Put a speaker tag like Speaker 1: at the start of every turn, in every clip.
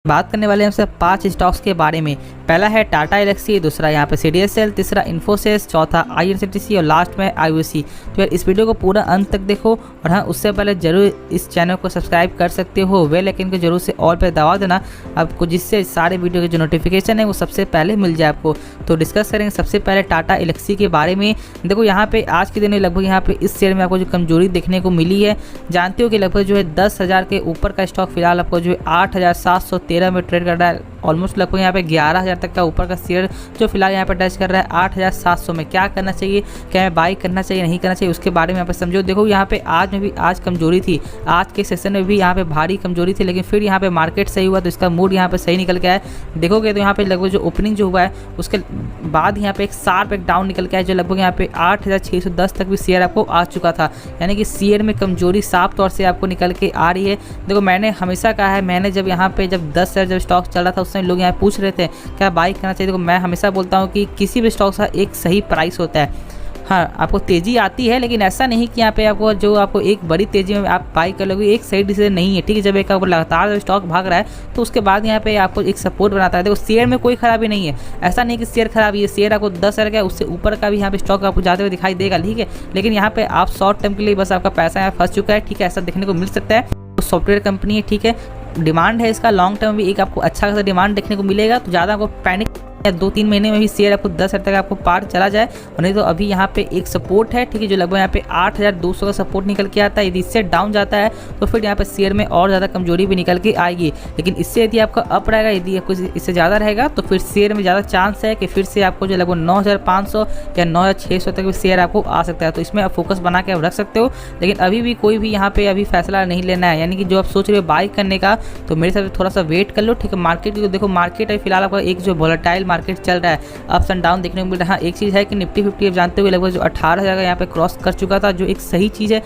Speaker 1: बात करने वाले हैं हमसे 5 स्टॉक्स के बारे में। पहला है टाटा एलेक्सी, दूसरा यहाँ पे सीडीएसएल, तीसरा इन्फोसिस, चौथा आईआरसीटीसी और लास्ट में आईओसी। तो यार इस वीडियो को पूरा अंत तक देखो और हाँ उससे पहले जरूर इस चैनल को सब्सक्राइब कर सकते हो, बेल आइकन को जरूर से ऑल पे दबा देना आपको, जिससे सारे वीडियो के जो नोटिफिकेशन है वो सबसे पहले मिल जाए आपको। तो डिस्कस करेंगे सबसे पहले टाटा एलेक्सी के बारे में। देखो यहाँ पे आज के दिन में लगभग यहाँ पे इस शेयर में आपको जो कमजोरी देखने को मिली है, जानते हो कि लगभग जो है 10,000 के ऊपर का स्टॉक फिलहाल आपको जो है 8,713 में ट्रेड कर रहा है। ऑलमोस्ट लगभग यहाँ पे 11,000 तक का ऊपर का शेयर जो फिलहाल यहाँ पे टच कर रहा है 8,700 में। क्या करना चाहिए, क्या मैं बाई करना चाहिए नहीं करना चाहिए, उसके बारे में यहाँ पे समझो। देखो यहाँ पे आज कमजोरी थी, आज के सेशन में भी यहाँ पे भारी कमजोरी थी, लेकिन फिर यहाँ पे मार्केट सही हुआ तो इसका मूड यहाँ पे सही निकल के आया। देखोगे तो यहाँ पे लगभग जो ओपनिंग जो हुआ है उसके बाद यहाँ पे एक शार्प एक डाउन निकल के आया, जो लगभग यहाँ पे 8,610 तक भी शेयर आपको आ चुका था। यानी कि शेयर में कमजोरी साफ तौर से आपको निकल के आ रही है। देखो मैंने हमेशा कहा है, मैंने जब यहाँ पे जब 10,000 जब स्टॉक चल रहा था उस समय लोग यहाँ पूछ रहे थे क्या बाई करना चाहिए। देखो मैं हमेशा बोलता हूँ कि किसी भी स्टॉक का एक सही प्राइस होता है। हाँ आपको तेज़ी आती है, लेकिन ऐसा नहीं कि यहाँ पे आपको एक बड़ी तेज़ी में आप बाई कर लोगे, एक सही डिसीजन नहीं है। ठीक है, जब एक लगातार स्टॉक भाग रहा है तो उसके बाद यहाँ पे आपको एक सपोर्ट बनाता है। देखो शेयर में कोई खराबी नहीं है, ऐसा नहीं कि शेयर खराब है, शेयर आपको 10,000 का उससे ऊपर का भी यहाँ पे स्टॉक आपको जाते हुए दिखाई देगा। ठीक है, लेकिन यहाँ पे आप शॉर्ट टर्म के लिए बस आपका पैसा यहाँ फंस चुका है। ठीक है, ऐसा देखने को मिल सकता है। तो सॉफ्टवेयर कंपनी है, ठीक है, डिमांड है इसका, लॉन्ग टर्म भी एक आपको अच्छा खासा डिमांड देखने को मिलेगा। तो ज़्यादा आपको पैनिक या 2-3 महीने में भी शेयर आपको 10,000 तक आपको पार चला जाए, और नहीं तो अभी यहाँ पे एक सपोर्ट है। ठीक है, जो लगभग यहाँ पे 8,200 का सपोर्ट निकल के आता है। यदि इससे डाउन जाता है तो फिर यहाँ पे शेयर में और ज़्यादा कमजोरी भी निकल के आएगी। लेकिन इससे यदि आपका अप रहेगा, यदि आपको इससे ज़्यादा रहेगा तो फिर शेयर में ज़्यादा चांस है कि फिर से आपको जो लगभग 9,500 या 9,600 तक भी शेयर आपको आ सकता है। तो इसमें आप फोकस बना के आप रख सकते हो, लेकिन अभी भी कोई भी यहाँ पे अभी फैसला नहीं लेना है। यानी कि जो आप सोच रहे हो बाई करने का, तो मेरे हिसाब से थोड़ा सा वेट कर लो। ठीक है, मार्केट को देखो, मार्केट है फिलहाल आपका एक जो वोलेटाइल मार्केट चल रहा है, अप्स एंड डाउन देखने को मिल रहा है। एक चीज़ है कि निफ्टी 50 आप जानते हुए लगभग जो 18,000 का यहाँ पे क्रॉस कर चुका था, जो एक सही चीज़ है,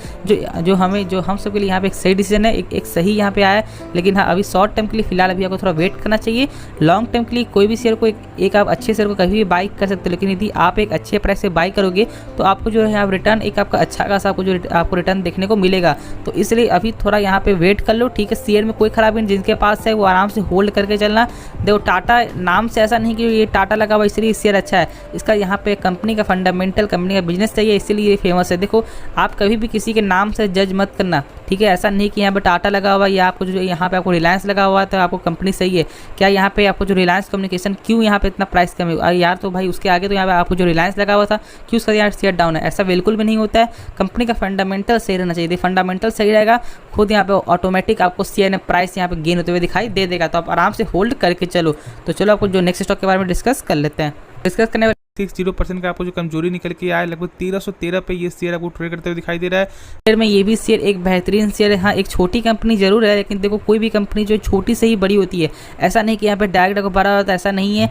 Speaker 1: जो हम सब के लिए यहाँ पे एक सही डिसीजन है, एक सही यहाँ पे आया है। लेकिन हाँ अभी शॉर्ट टर्म के लिए फिलहाल अभी आपको थोड़ा वेट करना चाहिए। लॉन्ग टर्म के लिए कोई भी शेयर को एक आप अच्छे शेयर को कभी भी बाई कर सकते हो, लेकिन यदि आप एक अच्छे प्राइस से बाई करोगे तो आपको जो है रिटर्न एक आपका अच्छा खासा आपको रिटर्न देखने को मिलेगा। तो इसलिए अभी थोड़ा यहाँ पे वेट कर लो। ठीक है, शेयर में कोई खराबी नहीं, जिनके पास है वो आराम से होल्ड करके चलना। देखो टाटा नाम से ऐसा नहीं कि ये टाटा लगा हुआ इसलिए शेयर अच्छा है, इसका यहाँ पे कंपनी का फंडामेंटल, कंपनी का बिजनेस चाहिए, इसीलिए ये फेमस है। देखो आप कभी भी किसी के नाम से जज मत करना। ठीक है, ऐसा नहीं कि यहाँ पे टाटा लगा हुआ या आपको जो यहाँ पे आपको रिलायंस लगा हुआ है तो आपको कंपनी सही है। क्या यहाँ पे आपको जो रिलायंस कम्युनिकेशन क्यों यहाँ पे इतना प्राइस कम है यार, तो भाई उसके आगे तो यहाँ पे आपको जो रिलायंस लगा हुआ था क्यों उसका यहाँ शेयर डाउन है, ऐसा बिल्कुल भी नहीं होता है। कंपनी का फंडामेंटल सही रहना चाहिए, फंडामेंटल सही रहेगा खुद यहाँ पे ऑटोमेटिक आपको शेयर में प्राइस यहाँ पे गेन होते हुए दिखाई दे देगा। तो आप आराम से होल्ड करके चलो। तो चलो आपको जो नेक्स्ट स्टॉक के बारे में डिस्कस कर लेते हैं। डिस्कस करने 60% का आपको जो कमजोरी निकल के आया, लगभग 1313 पे ये शेयर आपको ट्रेड करते हुए दिखाई दे रहा है। शेयर में ये भी शेयर एक बेहतरीन शेयर है। हाँ एक छोटी कंपनी जरूर है, लेकिन देखो कोई भी कंपनी जो छोटी से ही बड़ी होती है, ऐसा नहीं कि यहाँ पे डायरेक्ट आपको बड़ा होता है, ऐसा नहीं है।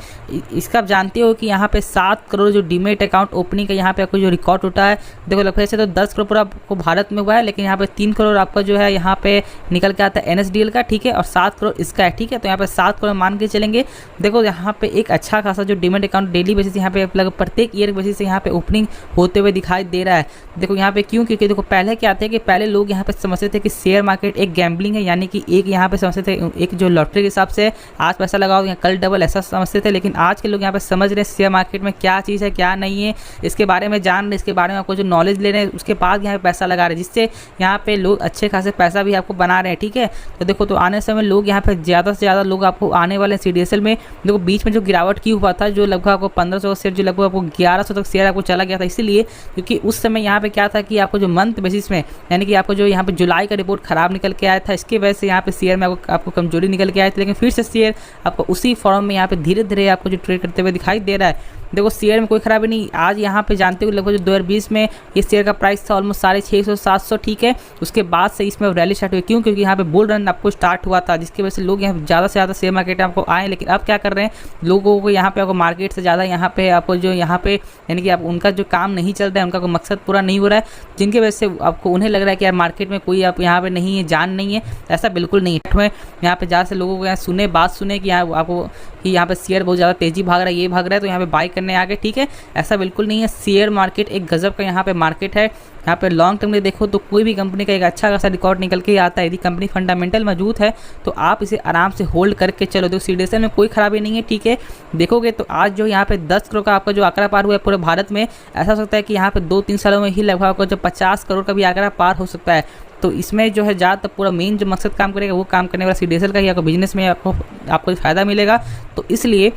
Speaker 1: इसका आप जानते हो कि यहाँ पे 7 करोड़ जो डीमेट अकाउंट ओपनिंग का यहाँ पे आपको जो रिकॉर्ड उठा है, देखो लगभग ऐसे तो 10 करोड़ पूरा आपको भारत में हुआ है, लेकिन यहाँ पे 3 करोड़ आपका जो है यहाँ पे निकल के आता है NSDL का। ठीक है, और 7 करोड़ इसका है। ठीक है, तो यहाँ पे 7 करोड़ मान के चलेंगे। देखो यहाँ पे एक अच्छा खासा जो डीमेट अकाउंट डेली बेसिस यहाँ पे लगभग प्रत्येक ईयर बेसिस से यहाँ पे ओपनिंग होते हुए दिखाई दे रहा है। देखो यहाँ पे क्यों, क्योंकि देखो पहले क्या थे कि पहले लोग यहाँ पे समझते थे कि शेयर मार्केट एक गैम्बलिंग है, यानी कि एक यहाँ पे समझते थे एक जो लॉटरी के हिसाब से आज पैसा लगाओ या कल डबल, ऐसा समझते थे। लेकिन आज के लोग यहाँ पे समझ रहे हैं शेयर मार्केट में क्या चीज़ है क्या नहीं है, इसके बारे में जान रहे, इसके बारे में आपको जो नॉलेज ले रहे हैं, उसके बाद यहाँ पे पैसा लगा रहे हैं, जिससे यहाँ पे लोग अच्छे खासे पैसा भी आपको बना रहे हैं। ठीक है, तो देखो तो आने समय लोग यहाँ पे ज़्यादा से ज़्यादा लोग आपको आने वाले CDSL में, देखो बीच में जो गिरावट की हुआ था, जो लगभग आपको 1500 शेयर जो लगभग आपको 1100 तक शेयर आपको चला गया था, इसीलिए क्योंकि उस समय यहाँ पे क्या था कि आपको जो मंथ बेसिस में, यानी कि आपको जो यहाँ पे जुलाई का रिपोर्ट खराब निकल के आया था, इसकी वजह से यहाँ पे शेयर में आपको कमजोरी निकल के आया था। लेकिन फिर से शेयर आपको उसी फॉर्म में यहाँ पे धीरे धीरे आपको जो ट्रेड करते हुए दिखाई दे रहा है। देखो शेयर में कोई खराबी नहीं। आज यहाँ पे जानते हो लगभग जो 2020 में ये शेयर का प्राइस था ऑलमोस्ट 650-700। ठीक है, उसके बाद से इसमें रैली स्टार्ट हुई। क्यों, क्योंकि यहाँ पे बुल रन आपको स्टार्ट हुआ था, जिसकी वजह से लोग यहाँ ज़्यादा से ज़्यादा शेयर मार्केट में आपको आए। लेकिन अब क्या कर रहे हैं, लोगों को यहाँ पे आपको मार्केट से ज़्यादा यहाँ पे आपको जो यहाँ पे यानी कि आप उनका जो काम नहीं चल रहा है, उनका कोई मकसद पूरा नहीं हो रहा है, जिनकी वजह से आपको उन्हें लग रहा है कि यार मार्केट में कोई आप यहाँ पे नहीं है, जान नहीं है। ऐसा बिल्कुल नहीं है। यहाँ पे ज़्यादा से लोगों को यहाँ सुने बात सुने कि यहाँ आपको कि यहाँ पे शेयर बहुत ज़्यादा तेज़ी भाग रहा है, ये भाग रहा है, तो यहाँ पे बाई करने करने आ गए, ठीक है। ऐसा बिल्कुल नहीं है। शेयर मार्केट एक गजब का यहाँ पे मार्केट है। यहाँ पे लॉन्ग टर्म में देखो तो कोई भी कंपनी का एक अच्छा खासा रिकॉर्ड निकल के आता है। यदि कंपनी फंडामेंटल मौजूद है तो आप इसे आराम से होल्ड करके चलो। तो सीडीएसएल में कोई खराबी नहीं है, ठीक है। देखोगे तो आज जो यहाँ पे 10 करोड़ का आपका जो आंकड़ा पार हुआ है पूरे भारत में, ऐसा हो सकता है कि यहाँ पे 2-3 सालों में ही लगभग आपको जो 50 करोड़ का भी आंकड़ा पार हो सकता है। तो इसमें जो है ज़्यादातर पूरा मेन जो मकसद काम करेगा वो काम करने वाला सीडीएसएल का ही आपको बिजनेस में आपको फ़ायदा मिलेगा। तो इसलिए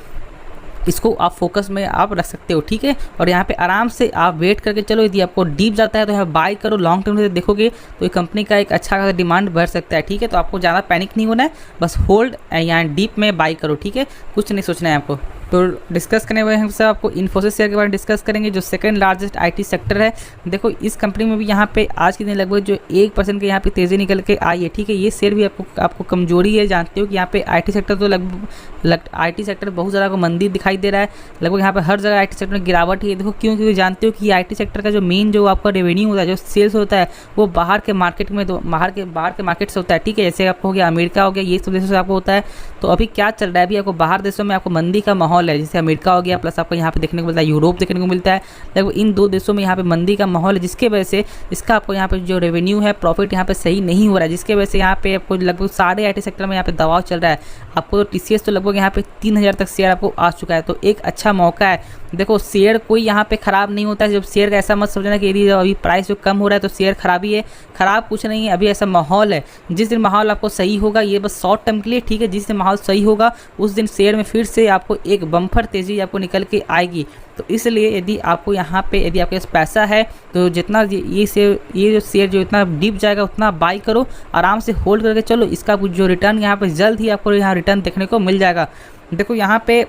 Speaker 1: इसको आप फोकस में आप रख सकते हो, ठीक है। और यहाँ पे आराम से आप वेट करके चलो। यदि आपको डीप जाता है तो यहाँ बाई करो। लॉन्ग टर्म से देखोगे तो ये कंपनी का एक अच्छा खासा डिमांड बढ़ सकता है, ठीक है। तो आपको ज़्यादा पैनिक नहीं होना है, बस होल्ड यहाँ डीप में बाई करो, ठीक है। कुछ नहीं सोचना है आपको। तो डिस्कस करने वाले हम सब आपको इन्फोसिस शेयर के बारे में डिस्कस करेंगे, जो सेकंड लार्जेस्ट आईटी सेक्टर है। देखो इस कंपनी में भी यहाँ पे आज के दिन लगभग जो 1% के यहाँ पे तेज़ी निकल के आई है, ठीक है। ये शेयर भी आपको कमजोरी है। जानते हो कि यहाँ पे आईटी सेक्टर तो लगभग आईटी सेक्टर बहुत ज़्यादा को मंदी दिखाई दे रहा है। लगभग यहाँ पे हर जगह आईटी सेक्टर में गिरावट ही है। देखो क्यों, क्योंकि जानते हो कि आईटी सेक्टर का जो मेन जो आपका रेवेन्यू होता है, जो सेल्स होता है, वो बाहर के मार्केट में बाहर के मार्केट से होता है, ठीक है। जैसे आपको हो गया अमेरिका हो गया, ये सब देशों से आपको होता है। तो अभी क्या चल रहा है, अभी आपको बाहर देशों में आपको मंदी का माहौल है। जैसे अमेरिका हो गया, प्लस आपको यहाँ पे देखने को मिलता है यूरोप देखने को मिलता है। लगभग इन 2 देशों में यहाँ पे मंदी का माहौल है, जिसके वजह से इसका आपको यहाँ पे जो रेवेन्यू है, प्रॉफिट यहाँ पे सही नहीं हो रहा है, जिसके वजह से यहाँ पे आपको लगभग सारे आईटी सेक्टर में यहाँ पे दबाव चल रहा है। आपको टीसीएस तो लगभग यहाँ पे 3000 तक शेयर आपको आ चुका है। तो एक अच्छा मौका है। देखो शेयर कोई यहाँ पे ख़राब नहीं होता है। जब शेयर का ऐसा मत समझना कि यदि अभी प्राइस जो कम हो रहा है तो शेयर खराबी है, ख़राब कुछ नहीं है। अभी ऐसा माहौल है, जिस दिन माहौल आपको सही होगा, ये बस शॉर्ट टर्म के लिए, ठीक है। जिस दिन माहौल सही होगा उस दिन शेयर में फिर से आपको एक बम्पर तेज़ी आपको निकल के आएगी। तो इसलिए यदि आपको यहाँ पे यदि आपके पास पैसा है तो जितना ये जो शेयर जो इतना डीप जाएगा उतना बाई करो, आराम से होल्ड करके चलो। इसका जो रिटर्न यहाँ पे जल्द ही आपको यहाँ रिटर्न देखने को मिल जाएगा। देखो यहाँ पे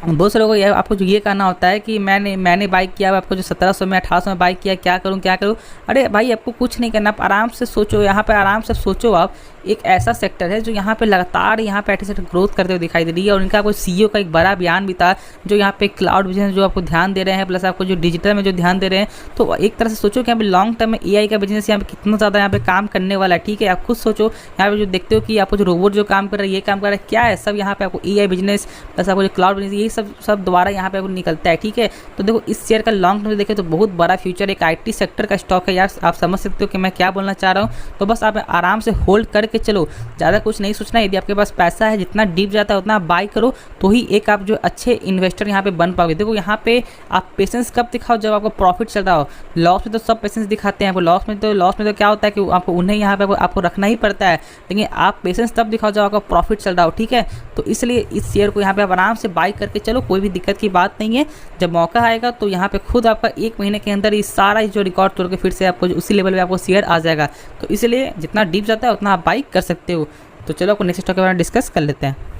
Speaker 1: बहुत से लोगों को आपको जो ये कहना होता है कि मैंने बाई किया, आपको जो 1700 में 1800 में बाई किया, क्या करूं। अरे भाई आपको कुछ नहीं करना, आप आराम से सोचो। यहाँ पे आराम से सोचो। आप एक ऐसा सेक्टर है जो यहाँ पे लगातार यहाँ पे आईटी सेक्टर ग्रोथ करते हुए दिखाई दे रही है। और इनका कोई सीईओ का एक बड़ा बयान भी था, जो यहाँ पे क्लाउड बिजनेस जो आपको ध्यान दे रहे हैं, प्लस आपको जो डिजिटल में जो ध्यान दे रहे हैं। तो एक तरह से सोचो कि यहाँ पे लॉन्ग टर्म में एआई का बिजनेस यहाँ पे कितना ज़्यादा यहाँ पे काम करने वाला है, ठीक है। आप खुद सोचो। यहाँ पे जो देखते हो कि आपको जो रोबोट जो काम कर रहा है, ये काम कर रहा है, क्या है सब यहाँ पे आपको एआई बिजनेस, प्लस आपको जो क्लाउड बिजनेस, ये सब दोबारा यहाँ पे आपको निकलता है, ठीक है। तो देखो इस शेयर का लॉन्ग टर्म देखें तो बहुत बड़ा फ्यूचर एक आईटी सेक्टर का स्टॉक है यार। आप समझ सकते हो कि मैं क्या बोलना चाह रहा हूँ। तो बस आप आराम से होल्ड करके चलो, ज़्यादा कुछ नहीं सोचना। यदि आपके पास पैसा है, जितना डीप जाता है उतना आप बाई करो, तो ही एक आप जो अच्छे इन्वेस्टर यहाँ पे बन पाओगे। देखो यहाँ पे आप पेशेंस कब दिखाओ, जब आपको प्रॉफिट चल रहा हो। लॉस में तो सब पेशेंस दिखाते हैं। लॉस में तो क्या होता है कि आपको उन्हें यहाँ पे आपको रखना ही पड़ता है। लेकिन आप पेशेंस तब दिखाओ जब आपका प्रॉफिट चल रहा हो, ठीक है। तो इसलिए इस शेयर को यहाँ पे आप आराम से बाई करके चलो, कोई भी दिक्कत की बात नहीं है। जब मौका आएगा तो यहाँ पे खुद आपका 1 महीने के अंदर ये सारा जो रिकॉर्ड तोड़ के फिर से आपको उसी लेवल पे आपको शेयर आ जाएगा। तो इसलिए जितना डीप जाता है उतना आप बाई कर सकते हो। तो चलो आपको नेक्स्ट स्टॉक के बारे में डिस्कस कर लेते हैं।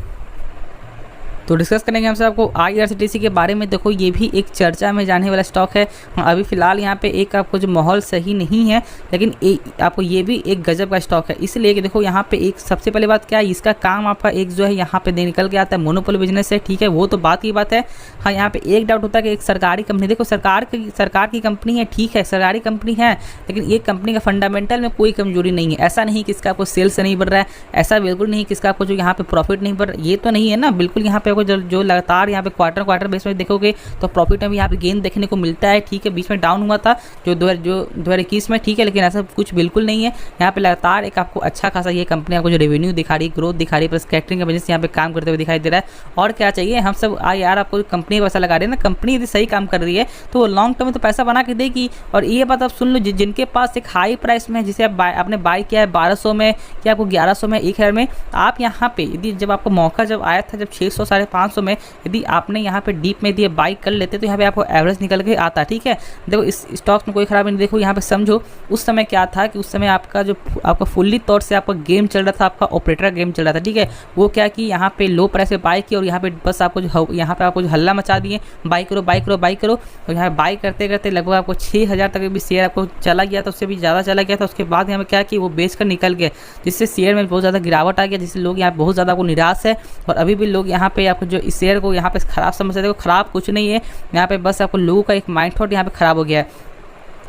Speaker 1: तो डिस्कस करेंगे हमसे आपको आईआरसीटीसी के बारे में। देखो ये भी एक चर्चा में जाने वाला स्टॉक है। अभी फ़िलहाल यहाँ पे एक आपको जो माहौल सही नहीं है, लेकिन आपको ये भी एक गजब का स्टॉक है। इसलिए कि देखो यहाँ पे एक सबसे पहले बात क्या है, इसका काम आपका एक जो है यहाँ पे निकल के आता है मोनोपोली बिजनेस है, ठीक है। वो तो बात की बात है। हाँ यहाँ पे एक डाउट होता है कि एक सरकारी कंपनी, देखो सरकार की कंपनी है, ठीक है, सरकारी कंपनी है, लेकिन ये कंपनी का फंडामेंटल में कोई कमजोरी नहीं है। ऐसा नहीं कि इसका आपको सेल्स नहीं बढ़ रहा है, ऐसा बिल्कुल नहीं कि इसका आपको जो यहाँ पे प्रॉफिट नहीं बढ़ रहा, ये तो नहीं है ना। बिल्कुल यहाँ पे आपको जो लगातार यहाँ पे क्वार्टर बेस में देखोगे तो प्रॉफिट में भी यहाँ पे गेन देखने को मिलता है, ठीक है। बीच में डाउन हुआ था जो 2021 में, ठीक है, लेकिन ऐसा कुछ बिल्कुल नहीं है। यहाँ पे लगातार एक आपको अच्छा खासा ये कंपनी आपको जो रेवेन्यू दिखा रही, ग्रोथ दिखा रही, प्लस कैटरिंग का बिजनेस यहाँ पे काम करते हुए दिखाई दे रहा है। और क्या चाहिए, हम सब यार आपको कंपनी पैसा लगा रहे हैं ना। कंपनी यदि सही काम कर रही है तो वो लॉन्ग टर्म में तो पैसा बना के देगी। और ये बात आप सुन लो, जिनके पास एक हाई प्राइस में, जिसे आपने बाई किया है 1200 में या आपको 1100 में, 1000 में, आप यहाँ पे यदि जब आपको मौका जब आया था, जब 600 550 में यदि आपने यहाँ पे डीप में दिए बाई कर लेते तो यहाँ पे आपको एवरेज निकल के आता, ठीक है। देखो इस स्टॉक में कोई खराबी नहीं। देखो यहाँ पे समझो उस समय क्या था कि उस समय आपका फुल्ली तौर से आपका गेम चल रहा था, आपका ऑपरेटर गेम चल रहा था, ठीक है। वो क्या कि यहाँ पे लो प्राइस पे बाई की और यहाँ पे बस आपको यहाँ पे आपको हल्ला मचा दिए, बाई करो और यहाँ बाई करते करते लगभग आपको 6000 तक भी शेयर आपको चला गया था, उससे भी ज़्यादा चला गया था। उसके बाद यहाँ पे क्या कि वो बेच कर निकल गए, जिससे शेयर में बहुत ज़्यादा गिरावट आ गया, जिससे लोग यहाँ बहुत ज़्यादा आपको निराश है। और अभी भी लोग यहाँ पे आपको जो इस शेयर को यहाँ पे खराब समझते हैं। खराब कुछ नहीं है, यहाँ पे बस आपको लोगों का एक माइंड थॉट यहाँ पे खराब हो गया है।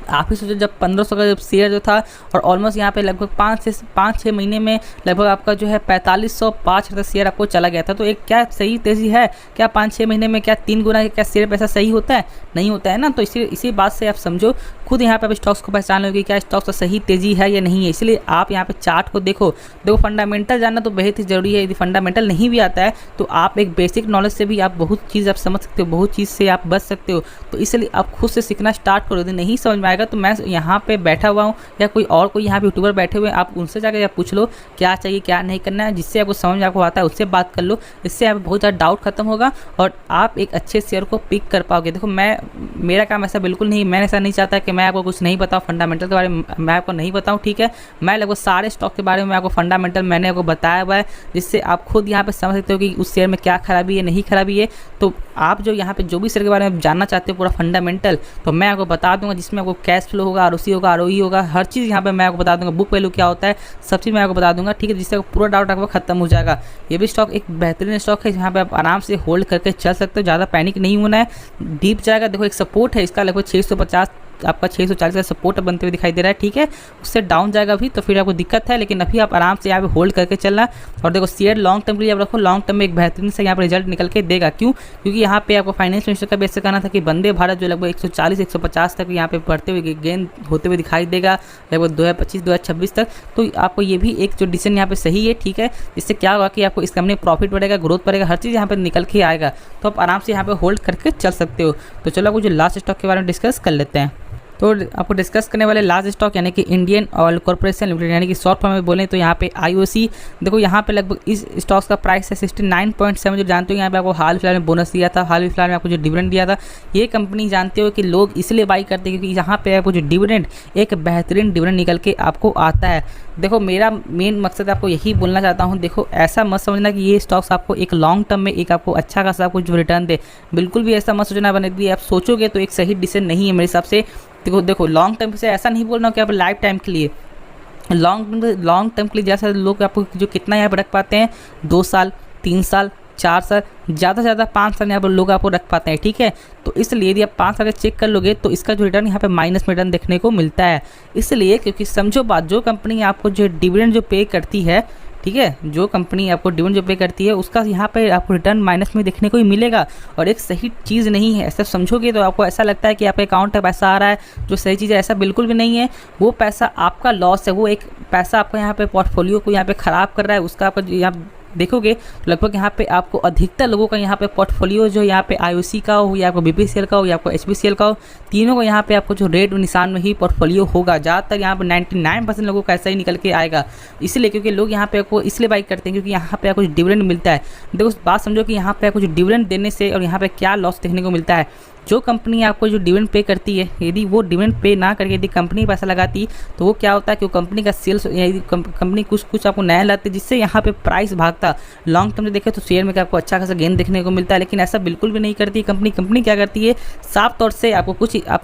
Speaker 1: आप ही सोचो जब 1500 का शेयर जो था और ऑलमोस्ट यहाँ पे लगभग 5-6 महीने में लगभग आपका जो है 4505 शेयर आपको चला गया था। तो एक क्या सही तेज़ी है क्या? 5-6 महीने में क्या 3 गुना क्या शेयर पैसा सही होता है? नहीं होता है ना। तो इसी बात से आप समझो, खुद यहाँ पे आप स्टॉक्स को पहचान लो कि क्या स्टॉक्स का सही तेज़ी है या नहीं है। इसलिए आप यहाँ पे चार्ट को देखो फंडामेंटल जानना तो बेहद ही ज़रूरी है। यदि फंडामेंटल नहीं भी आता है तो आप एक बेसिक नॉलेज से भी आप बहुत चीज़ आप समझ सकते हो, बहुत चीज़ से आप बच सकते हो। तो इसलिए आप खुद से सीखना स्टार्ट करो। यदि नहीं समझ में आएगा तो मैं यहाँ पे बैठा हुआ हूँ या कोई और कोई यहाँ पे यूट्यूबर बैठे हुए हैं, आप उनसे जाकर पूछ लो क्या चाहिए क्या नहीं करना है, जिससे आपको समझ में आपको आता है उससे बात कर लो। इससे आप बहुत ज़्यादा डाउट खत्म होगा और आप एक अच्छे शेयर को पिक कर पाओगे। देखो मेरा काम ऐसा बिल्कुल नहीं, मैं ऐसा नहीं चाहता कि मैं आपको कुछ नहीं बताऊँ फंडामेंटल के बारे में, मैं आपको नहीं बताऊँ, ठीक है। मैं लगभग सारे स्टॉक के बारे में आपको फंडामेंटल मैंने आपको बताया हुआ है, जिससे आप खुद यहाँ पे समझ सकते हो कि उस शेयर में क्या खराबी है नहीं खराबी है। तो आप जो यहाँ पे जो भी शेयर के बारे में जानना चाहते हो पूरा फंडामेंटल, तो मैं आपको बता दूंगा, जिसमें आपको कैश फ्लो होगा, आरओसी होगा, आरओई होगा, हर चीज़ यहाँ पे मैं आपको बता दूंगा। बुक वैल्यू क्या होता है, सब चीज़ मैं आपको बता दूंगा, ठीक है, जिससे पूरा डाउट आपको खत्म हो जाएगा। ये भी स्टॉक एक बेहतरीन स्टॉक है जहाँ पे आप आराम से होल्ड करके चल सकते हो, ज़्यादा पैनिक नहीं होना है। डीप जाएगा, देखो एक सपोर्ट है इसका लगभग 650 आपका 640 का सपोर्ट बनते हुए दिखाई दे रहा है, ठीक है। उससे डाउन जाएगा भी तो फिर आपको दिक्कत है, लेकिन अभी आप आराम से यहाँ पे होल्ड करके चलना। और देखो शेयर लॉन्ग टर्म के लिए आप रखो, लॉन्ग टर्म में एक बेहतरीन से यहाँ पर रिजल्ट निकल के देगा। क्यों? क्योंकि यहाँ पे आपको फाइनेंस मिनिस्टर का भी ऐसे कहना था कि वंदे भारत जो लगभग 140-150 तक यहाँ पे बढ़ते हुए गेन होते हुए दिखाई देगा लगभग 2025-2026 तक। तो आपको ये भी एक जो डिसीजन यहाँ पे सही है, ठीक है। इससे क्या होगा कि आपको इस कंपनी प्रॉफिट बढ़ेगा, ग्रोथ बढ़ेगा, हर चीज़ यहाँ पे निकल के आएगा। तो आप आराम से यहाँ पे होल्ड करके चल सकते हो। तो चलो आपको जो लास्ट स्टॉक के बारे में डिस्कस कर लेते हैं। तो आपको डिस्कस करने वाले लार्ज स्टॉक यानी कि इंडियन ऑयल कॉर्पोरेशन लिमिटेड, यानी कि शॉर्ट फॉर्म में बोलें तो यहाँ पे IOC। देखो यहाँ पे लगभग इस स्टॉक्स का प्राइस है 69.7, जो जानते हो यहाँ पे आपको हाल फिलहाल में बोनस दिया था, हाल फिलहाल में आपको जो डिविडेंड दिया था। ये कंपनी जानते हो कि लोग इसलिए बाई करते हैं क्योंकि यहाँ पे आपको जो डिविडेंड एक बेहतरीन डिविडेंड निकल के आपको आता है। देखो मेरा मेन मकसद आपको यही बोलना चाहता हूँ, देखो ऐसा मत समझना कि ये स्टॉक्स आपको एक लॉन्ग टर्म में एक आपको अच्छा खासा कुछ जो रिटर्न दे, बिल्कुल भी ऐसा मत सोचना। बने भी आप सोचोगे तो एक सही डिसीजन नहीं है मेरे हिसाब से। देखो लॉन्ग टर्म से ऐसा नहीं बोल रहा हूँ कि आप लाइफ टाइम के लिए, लॉन्ग टर्म के लिए जैसे लोग आपको जो कितना यहाँ पर रख पाते हैं 2 साल 3 साल 4 साल, ज़्यादा से ज़्यादा 5 साल यहाँ पर लोग आपको रख पाते हैं, ठीक है। तो इसलिए यदि आप 5 साल चेक कर लोगे तो इसका जो रिटर्न यहाँ पे माइनस में रिटर्न देखने को मिलता है। इसलिए क्योंकि समझो बात, जो कंपनी आपको जो डिविडेंड जो पे करती है, ठीक है, जो कंपनी आपको डिविडेंड जो पे करती है उसका यहाँ पे आपको रिटर्न माइनस में देखने को ही मिलेगा, और एक सही चीज़ नहीं है। ऐसा समझोगे तो आपको ऐसा लगता है कि आपके अकाउंट में पैसा आ रहा है जो सही चीज़ है, ऐसा बिल्कुल भी नहीं है। वो पैसा आपका लॉस है, वो एक पैसा आपका यहाँ पे पोर्टफोलियो को यहाँ पे ख़राब कर रहा है। उसका आपका यहाँ देखोगे तो लगभग यहाँ पे आपको अधिकतर लोगों का यहाँ पे पोर्टफोलियो जो यहाँ पे IOC का हो या आपको BPCL का हो या आपको HPCL का हो, तीनों को यहाँ पे आपको जो रेड निशान में ही पोर्टफोलियो होगा। ज़्यादातर यहाँ पे 99% लोगों का ऐसा ही निकल के आएगा। इसलिए क्योंकि लोग यहाँ पे आपको इसलिए बाई करते हैं क्योंकि यहाँ पे आपको डिविडेंड मिलता है। देखो बात समझो कि यहाँ पे आपको जो डिविडेंड देने से और यहाँ पे क्या लॉस देखने को मिलता है। जो कंपनी आपको जो डिविडेंड पे करती है, यदि वो डिविडेंड पे ना करके यदि कंपनी पैसा लगाती तो वो क्या होता है कि वो कंपनी का सेल्स, यदि कंपनी कुछ आपको नया लाती जिससे यहाँ पे प्राइस भागता। लॉन्ग टर्म में देखें तो शेयर में आपको अच्छा खासा गेन देखने को मिलता है, लेकिन ऐसा बिल्कुल भी नहीं करती कंपनी क्या करती है, साफ तौर से आपको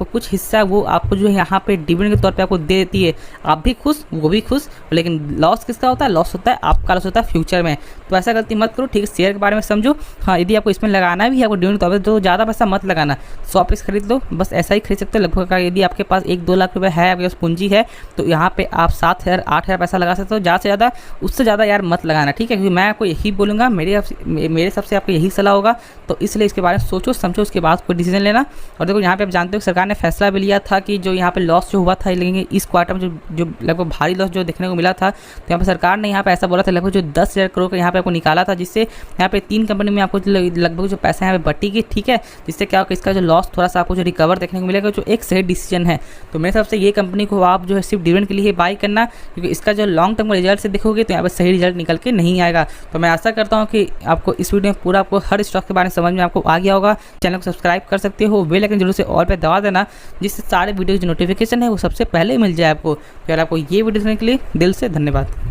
Speaker 1: कुछ हिस्सा वो आपको जो है यहाँ पे डिविडेंड के तौर पर आपको दे देती है। आप भी खुश, वो भी खुश, लेकिन लॉस किसका होता है? लॉस होता है आपका, लॉस होता है फ्यूचर में। तो ऐसा गलती मत करो, ठीक है। शेयर के बारे में समझो। हाँ, यदि आपको इसमें लगाना भी है आपको डिविडेंड तौर पर तो ज़्यादा पैसा मत लगाना, 100 पीस खरीद लो, बस ऐसा ही खरीद सकते हो लगभग। यदि आपके पास 1-2 लाख रुपए है, आपके पास पूंजी है, तो यहाँ पे आप 7,000-8,000 पैसा लगा सकते हो। ज़्यादा से ज़्यादा, उससे ज़्यादा यार मत लगाना, ठीक है। क्योंकि मैं आपको यही बोलूँगा, मेरे हिसाब से आपको यही सलाह होगा। तो इसलिए इसके बारे में सोचो समझो, उसके बाद कोई डिसीजन लेना। और देखो यहाँ पे आप जानते हो सरकार ने फैसला भी लिया था कि जो यहाँ पे लॉस जो हुआ था, लेकिन इस क्वार्टर में जो लगभग भारी लॉस जो देखने को मिला था, तो यहाँ पे सरकार ने यहाँ पे ऐसा बोला था लगभग जो 10,000 करोड़ का यहाँ पे आपको निकाला था, जिससे यहाँ पे 3 कंपनी में आपको लगभग जो पैसा यहाँ पे बटेगी, ठीक है। जिससे क्या होगा, इसका जो लॉस थोड़ा सा आपको जो रिकवर देखने को मिलेगा, जो एक सही डिसीजन है। तो मेरे हिसाब से ये कंपनी को आप जो है सिर्फ डिविडेंड के लिए बाई करना, क्योंकि इसका जो लॉन्ग टर्म रिजल्ट से देखोगे तो यहाँ पे सही रिजल्ट निकल के नहीं आएगा। तो मैं आशा करता हूँ कि आपको इस वीडियो में पूरा आपको हर स्टॉक के बारे में समझ में आपको आ गया होगा। चैनल को सब्सक्राइब कर सकते हो, बेल आइकन जरूर से ऑल पे दबा देना, जिससे सारे वीडियो की जो नोटिफिकेशन है वो सबसे पहले मिल जाए आपको। तो यार आपको ये वीडियो देखने के लिए दिल से धन्यवाद।